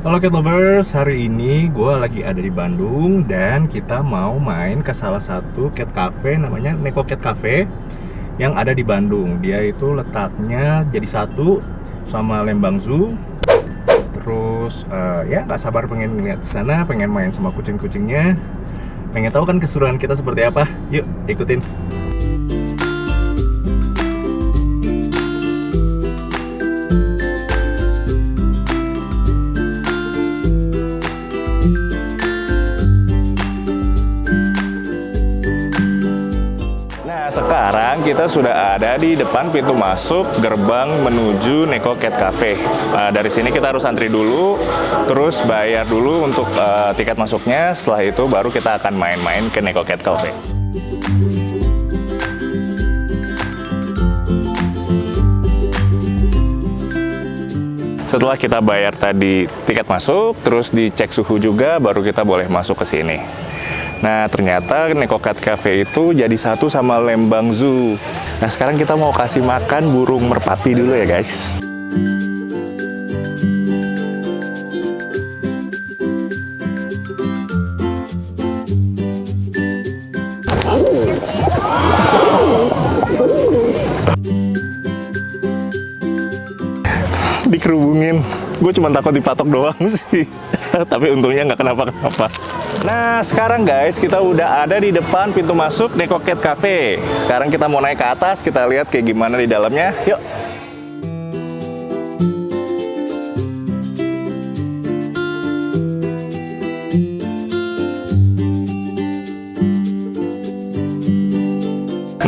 Halo Cat Lovers, hari ini gue lagi ada di Bandung dan kita mau main ke salah satu cat cafe namanya Neko Cat Cafe yang ada di Bandung. Dia itu letaknya jadi satu sama Lembang Zoo. Terus ya nggak sabar pengen lihat di sana, pengen main sama kucing-kucingnya. Pengen tahu kan keseruan kita seperti apa? Yuk ikutin. Sekarang kita sudah ada di depan pintu masuk gerbang menuju Neko Cat Cafe. Dari sini kita harus antri dulu, terus bayar dulu untuk tiket masuknya. Setelah itu baru kita akan main-main ke Neko Cat Cafe. Setelah kita bayar tadi tiket masuk, terus dicek suhu juga, baru kita boleh masuk ke sini. Nah, ternyata Neko Cat Cafe itu jadi satu sama Lembang Zoo. Nah, sekarang kita mau kasih makan burung merpati dulu ya, guys. Dikerubungin. Gue cuma takut dipatok doang sih. Tapi untungnya nggak kenapa-kenapa. Nah, sekarang guys, kita udah ada di depan pintu masuk Neko Cat Cafe. Sekarang kita mau naik ke atas, kita lihat kayak gimana di dalamnya. Yuk.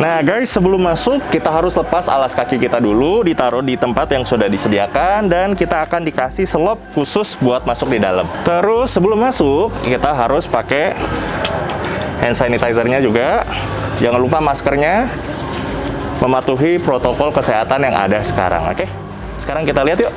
Nah guys, sebelum masuk kita harus lepas alas kaki kita dulu, ditaruh di tempat yang sudah disediakan, dan kita akan dikasih selop khusus buat masuk di dalam. Terus sebelum masuk kita harus pakai hand sanitizer-nya juga. Jangan lupa maskernya, mematuhi protokol kesehatan yang ada sekarang. Oke, sekarang kita lihat yuk.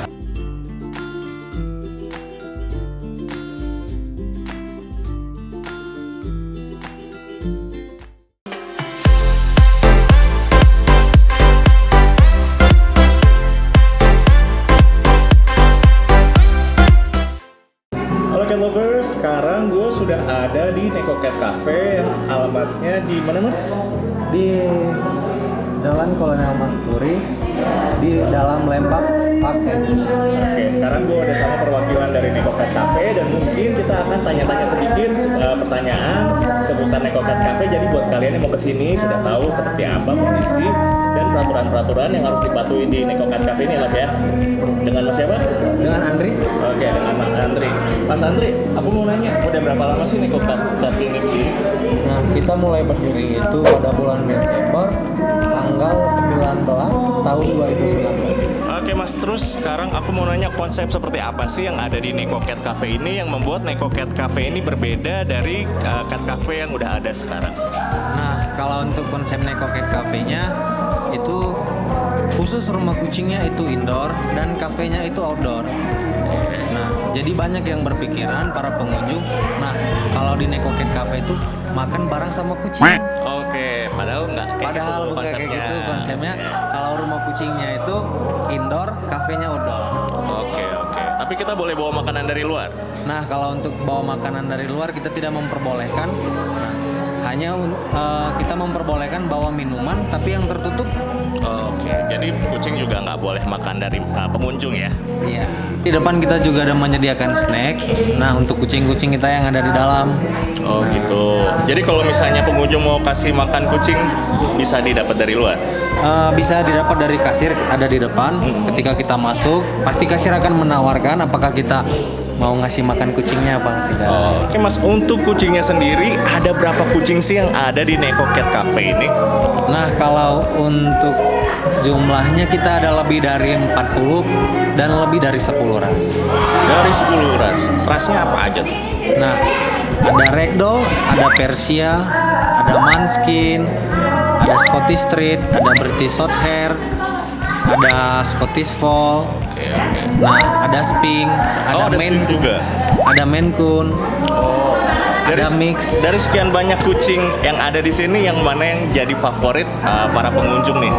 Lovers, sekarang gue sudah ada di Neko Cat Cafe. Alamatnya di mana, Mas? Di Jalan Kolonel Masturi, di dalam Lembang Paket. Oke, sekarang gue ada sama perwakilan dari Neko Cat Cafe dan mungkin kita akan tanya-tanya sedikit pertanyaan seputar Neko Cat Cafe. Jadi buat kalian yang mau kesini sudah tahu seperti apa kondisi dan peraturan-peraturan yang harus dipatuhi di Neko Cat Cafe ini, Mas ya. Dengan Mas siapa? Dengan Andri. Oke, dengan Mas Andri. Mas Andri, aku mau nanya, udah berapa lama sih Neko Cat Cafe ini berdiri? Nah, kita mulai berdiri itu pada bulan Desember, tanggal 19 tahun 2019. Oke Mas, terus sekarang aku mau nanya konsep seperti apa sih yang ada di Neko Cat Cafe ini yang membuat Neko Cat Cafe ini berbeda dari cat cafe yang udah ada sekarang? Nah, kalau untuk konsep Neko Cat Cafe-nya itu khusus rumah kucingnya itu indoor dan kafenya itu outdoor. Nah, jadi banyak yang berpikiran para pengunjung, nah kalau di Neko Cat Cafe itu makan bareng sama kucing. Oke, padahal nggak kayak Padahal gitu bukan kayak gitu konsepnya. Kalau rumah kucingnya itu indoor, kafenya outdoor. Oke. Tapi kita boleh bawa makanan dari luar? Nah, kalau untuk bawa makanan dari luar kita tidak memperbolehkan. Nah, hanya kita memperbolehkan bawa minuman, tapi yang tertutup. Oke, jadi kucing juga nggak boleh makan dari pengunjung ya? Iya. Di depan kita juga ada menyediakan snack. Nah, untuk kucing-kucing kita yang ada di dalam. Oh gitu. Jadi kalau misalnya pengunjung mau kasih makan kucing, bisa didapat dari luar? Bisa didapat dari kasir, ada di depan. Ketika kita masuk, pasti kasir akan menawarkan apakah kita mau ngasih makan kucingnya apa tidak. Oke Mas, untuk kucingnya sendiri ada berapa kucing sih yang ada di Neko Cat Cafe ini? Nah, kalau untuk jumlahnya kita ada lebih dari 40 dan lebih dari 10 ras. Dari 10 ras. Rasnya apa aja tuh? Nah, ada ragdoll, ada Persia, ada Manskin, ada Scottish Street, ada British Shorthair, ada Scottish Fold. Nah, ada Sphinx, ada Maine Coon juga. Ada Maine Coon. Ada mix. Dari sekian banyak kucing yang ada di sini, yang mana yang jadi favorit para pengunjung nih?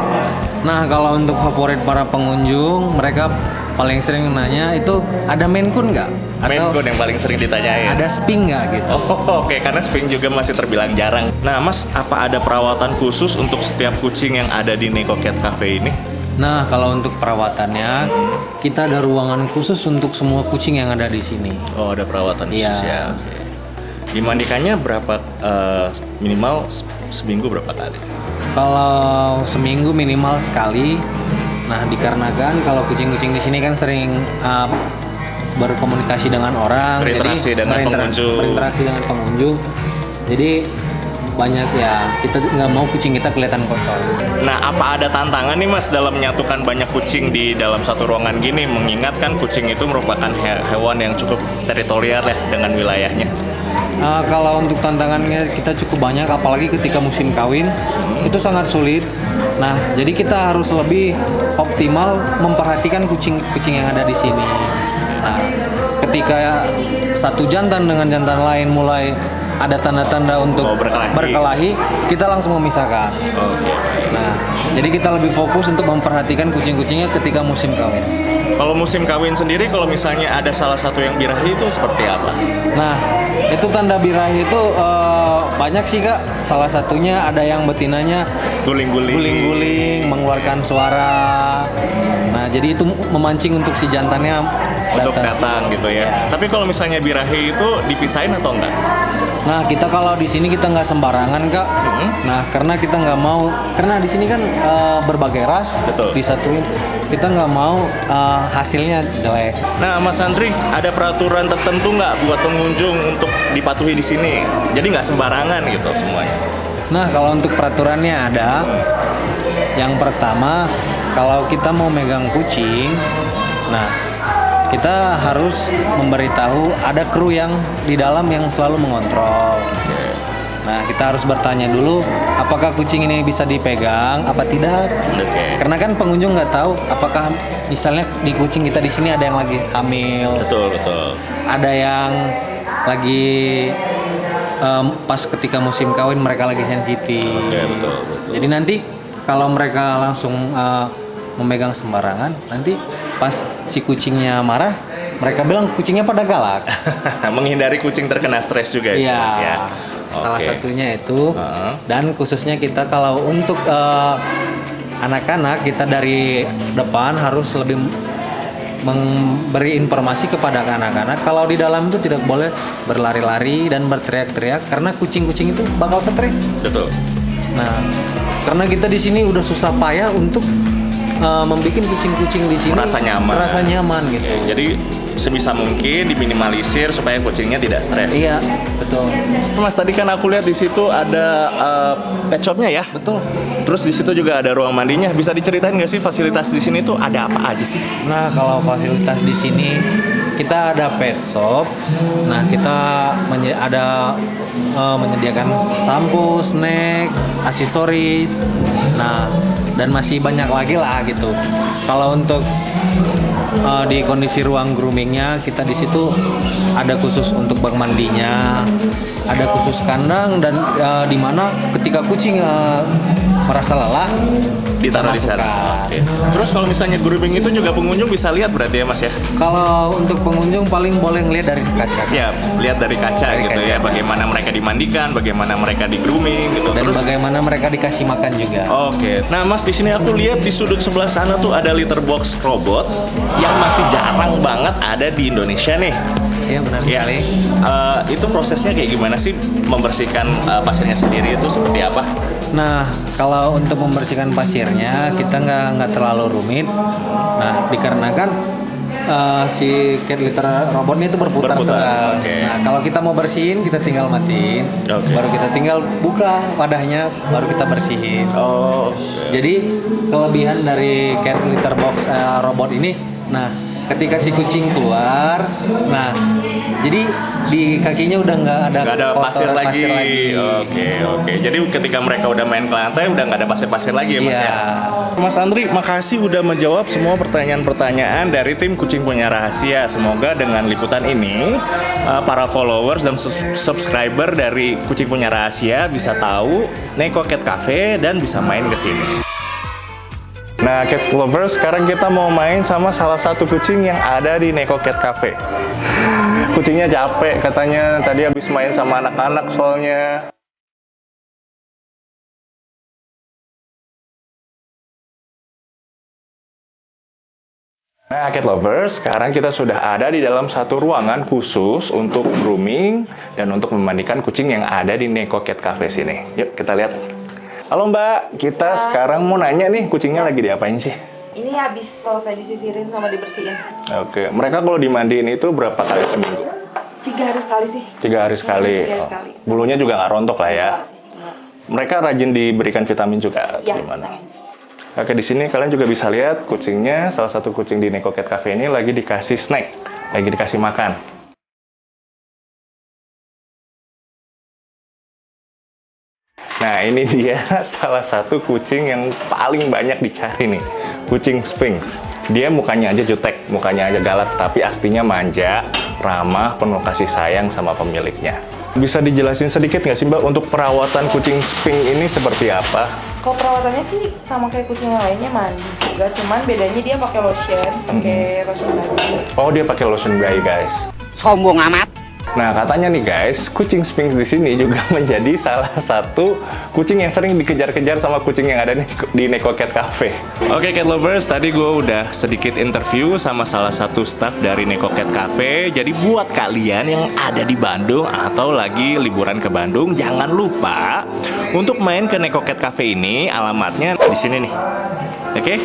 Nah, kalau untuk favorit para pengunjung, mereka paling sering nanya itu ada Maine Coon nggak? Maine Atau Coon yang paling sering ditanyain. ada Sphinx nggak gitu? Oh, oke, karena Sphinx juga masih terbilang jarang. Nah, Mas, apa ada perawatan khusus untuk setiap kucing yang ada di Neko Cat Cafe ini? Nah, kalau untuk perawatannya, kita ada ruangan khusus untuk semua kucing yang ada di sini. Oh, ada perawatan Iya. khusus ya. Oke. Dimandikannya berapa minimal seminggu berapa kali? Kalau seminggu minimal sekali. Nah, dikarenakan kalau kucing-kucing di sini kan sering berkomunikasi dengan orang, Berinteraksi dengan pengunjung. berinteraksi dengan pengunjung. Jadi banyak ya, kita nggak mau kucing kita kelihatan kotor. Nah, apa ada tantangan nih Mas dalam menyatukan banyak kucing di dalam satu ruangan gini? Mengingat kan kucing itu merupakan hewan yang cukup teritorial ya dengan wilayahnya. Kalau untuk tantangannya kita cukup banyak, apalagi ketika musim kawin itu sangat sulit. Nah, jadi kita harus lebih optimal memperhatikan kucing-kucing yang ada di sini. Nah, ketika satu jantan dengan jantan lain mulai ada tanda-tanda untuk berkelahi, kita langsung memisahkan. Oke. Nah, jadi kita lebih fokus untuk memperhatikan kucing-kucingnya ketika musim kawin. Kalau musim kawin sendiri, kalau misalnya ada salah satu yang birahi itu seperti apa? Nah, itu tanda birahi itu banyak sih Kak. Salah satunya ada yang betinanya guling-guling, mengeluarkan suara. Nah, jadi itu memancing untuk si jantannya Untuk datang gitu ya. Tapi kalau misalnya birahi itu dipisahin atau enggak? Nah, kita kalau di sini kita nggak sembarangan Kak. Nah, karena kita nggak mau, karena di sini kan berbagai ras Betul. disatuin. Kita nggak mau hasilnya jelek. Nah, Mas Andri, ada peraturan tertentu nggak buat pengunjung untuk dipatuhi di sini? Jadi nggak sembarangan gitu semuanya. Nah, kalau untuk peraturannya ada. Yang pertama, kalau kita mau megang kucing, nah kita harus memberitahu ada kru yang di dalam yang selalu mengontrol. Nah, kita harus bertanya dulu apakah kucing ini bisa dipegang apa tidak. Oke. Karena kan pengunjung nggak tahu apakah misalnya di kucing kita di sini ada yang lagi hamil, Betul. ada yang lagi pas ketika musim kawin mereka lagi sensitif. Oke, betul. Jadi nanti kalau mereka langsung memegang sembarangan, nanti pas si kucingnya marah, mereka bilang kucingnya pada galak. Menghindari kucing terkena stres juga Iya. Mas, ya. Salah Oke. satunya itu. Dan khususnya kita kalau untuk anak-anak, kita dari depan harus lebih memberi informasi kepada anak-anak kalau di dalam itu tidak boleh berlari-lari dan berteriak-teriak karena kucing-kucing itu bakal stres. Betul. Nah, karena kita di sini udah susah payah untuk membuat kucing-kucing di sini Merasa nyaman. gitu. Jadi sebisa mungkin diminimalisir supaya kucingnya tidak stres. Iya, betul. Mas, tadi kan aku lihat di situ ada pet shopnya ya. Betul. Terus di situ juga ada ruang mandinya. Bisa diceritain nggak sih fasilitas di sini tuh ada apa aja sih? Nah, kalau fasilitas di sini kita ada pet shop. Nah, kita menyediakan sampo, snack, aksesoris. Nah, dan masih banyak lagi lah gitu. Kalau untuk di kondisi ruang groomingnya, kita di situ ada khusus untuk bak mandinya, ada khusus kandang dan di mana ketika kucing merasa lelah Ditaruh di sana. masukkan. Oke. Terus kalau misalnya grooming itu juga pengunjung bisa lihat berarti ya Mas ya? Kalau untuk pengunjung paling boleh ngeliat dari kaca. Ya, lihat dari kaca Dari gitu kaca. ya, bagaimana mereka dimandikan, bagaimana mereka di grooming gitu. Dan Terus bagaimana mereka dikasih makan juga. Oke, nah Mas di sini aku lihat di sudut sebelah sana tuh ada litter box robot yang masih jarang banget ada di Indonesia nih. Iya benar Ya, sekali. itu prosesnya kayak gimana sih membersihkan pasirnya sendiri itu seperti apa? Nah, kalau untuk membersihkan pasirnya kita nggak terlalu rumit. Nah, dikarenakan si cat litter robotnya itu berputar Berputar, terus. oke. Nah, kalau kita mau bersihin kita tinggal matiin, Oke. baru kita tinggal buka wadahnya, baru kita bersihin. Oh, Jadi kelebihan dari cat litter box robot ini, nah ketika si kucing keluar, nah jadi di kakinya udah nggak ada pasir kotoran lagi. Oke. Jadi ketika mereka udah main ke lantai udah nggak ada pasir-pasir lagi ya Mas Iya. ya. Mas Andri, makasih udah menjawab semua pertanyaan-pertanyaan dari tim Kucing Punya Rahasia. Semoga dengan liputan ini para followers dan subscriber dari Kucing Punya Rahasia bisa tahu Neko Cat Cafe dan bisa main ke sini. Nah, cat lovers, sekarang kita mau main sama salah satu kucing yang ada di Neko Cat Cafe. Kucingnya capek katanya, tadi habis main sama anak-anak soalnya. Nah, cat lovers, sekarang kita sudah ada di dalam satu ruangan khusus untuk grooming dan untuk memandikan kucing yang ada di Neko Cat Cafe sini. Yuk, kita lihat. Halo Mbak, kita sekarang mau nanya nih, kucingnya lagi diapain sih? Ini habis selesai disisirin sama dibersihin. Oke, mereka kalau dimandiin itu berapa kali seminggu? 3 hari sekali sih. 3 hari sekali. 3 hari sekali. Bulunya juga nggak rontok lah ya. Enggak sih, enggak. Mereka rajin diberikan vitamin juga, Ya, gimana? Oke, di sini kalian juga bisa lihat kucingnya, salah satu kucing di Neko Cat Cafe ini lagi dikasih snack, lagi dikasih makan. Nah, ini dia salah satu kucing yang paling banyak dicari nih, kucing Sphinx. Dia mukanya aja jutek, mukanya aja galak, tapi aslinya manja, ramah, penuh kasih sayang sama pemiliknya. Bisa dijelasin sedikit nggak sih Mbak, untuk perawatan kucing Sphinx ini seperti apa? Kalau perawatannya sih sama kayak kucing yang lainnya, mandi juga, cuman bedanya dia pakai lotion bayi. Oh, dia pakai lotion bayi, guys. Sombong amat. Nah, katanya nih guys, kucing Sphinx di sini juga menjadi salah satu kucing yang sering dikejar-kejar sama kucing yang ada di Neko Cat Cafe. Oke, cat lovers, tadi gue udah sedikit interview sama salah satu staff dari Neko Cat Cafe. Jadi buat kalian yang ada di Bandung atau lagi liburan ke Bandung, jangan lupa untuk main ke Neko Cat Cafe ini. Alamatnya di sini nih. Oke?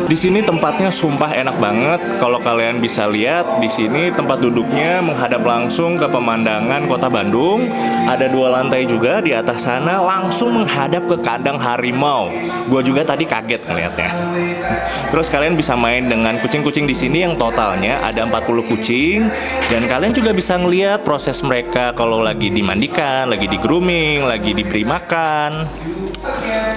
Di sini tempatnya sumpah enak banget. Kalau kalian bisa lihat, di sini tempat duduknya menghadap langsung ke pemandangan kota Bandung. Ada 2 lantai juga, di atas sana langsung menghadap ke kandang harimau. Gua juga tadi kaget ngeliatnya. Terus kalian bisa main dengan kucing-kucing di sini yang totalnya ada 40 kucing, dan kalian juga bisa ngeliat proses mereka kalau lagi dimandikan, lagi di grooming, lagi diberi makan.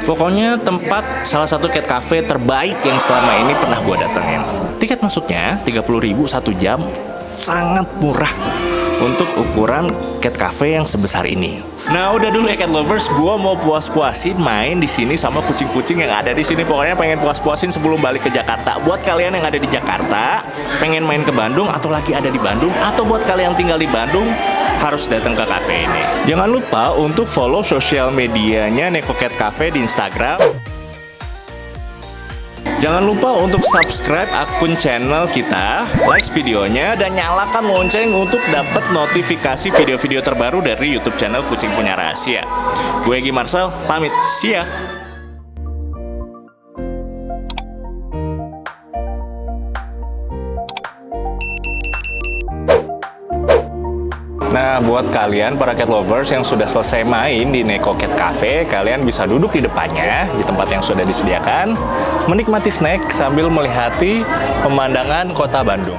Pokoknya tempat salah satu cat cafe terbaik yang selama ini pernah gue datengin. Tiket masuknya 30.000 1 jam, sangat murah untuk ukuran cat cafe yang sebesar ini. Nah, udah dulu ya cat lovers, gue mau puas-puasin main di sini sama kucing-kucing yang ada di sini. Pokoknya pengen puas-puasin sebelum balik ke Jakarta. Buat kalian yang ada di Jakarta, pengen main ke Bandung atau lagi ada di Bandung, atau buat kalian yang tinggal di Bandung, harus datang ke cafe ini. Jangan lupa untuk follow sosial medianya Neko Cat Cafe di Instagram. Jangan lupa untuk subscribe akun channel kita, like videonya, dan nyalakan lonceng untuk dapat notifikasi video-video terbaru dari YouTube channel Kucing Punya Rahasia. Gue Egy Marcel, pamit. See ya! Nah, buat kalian para cat lovers yang sudah selesai main di Neko Cat Cafe, kalian bisa duduk di depannya, di tempat yang sudah disediakan, menikmati snack sambil melihati pemandangan kota Bandung.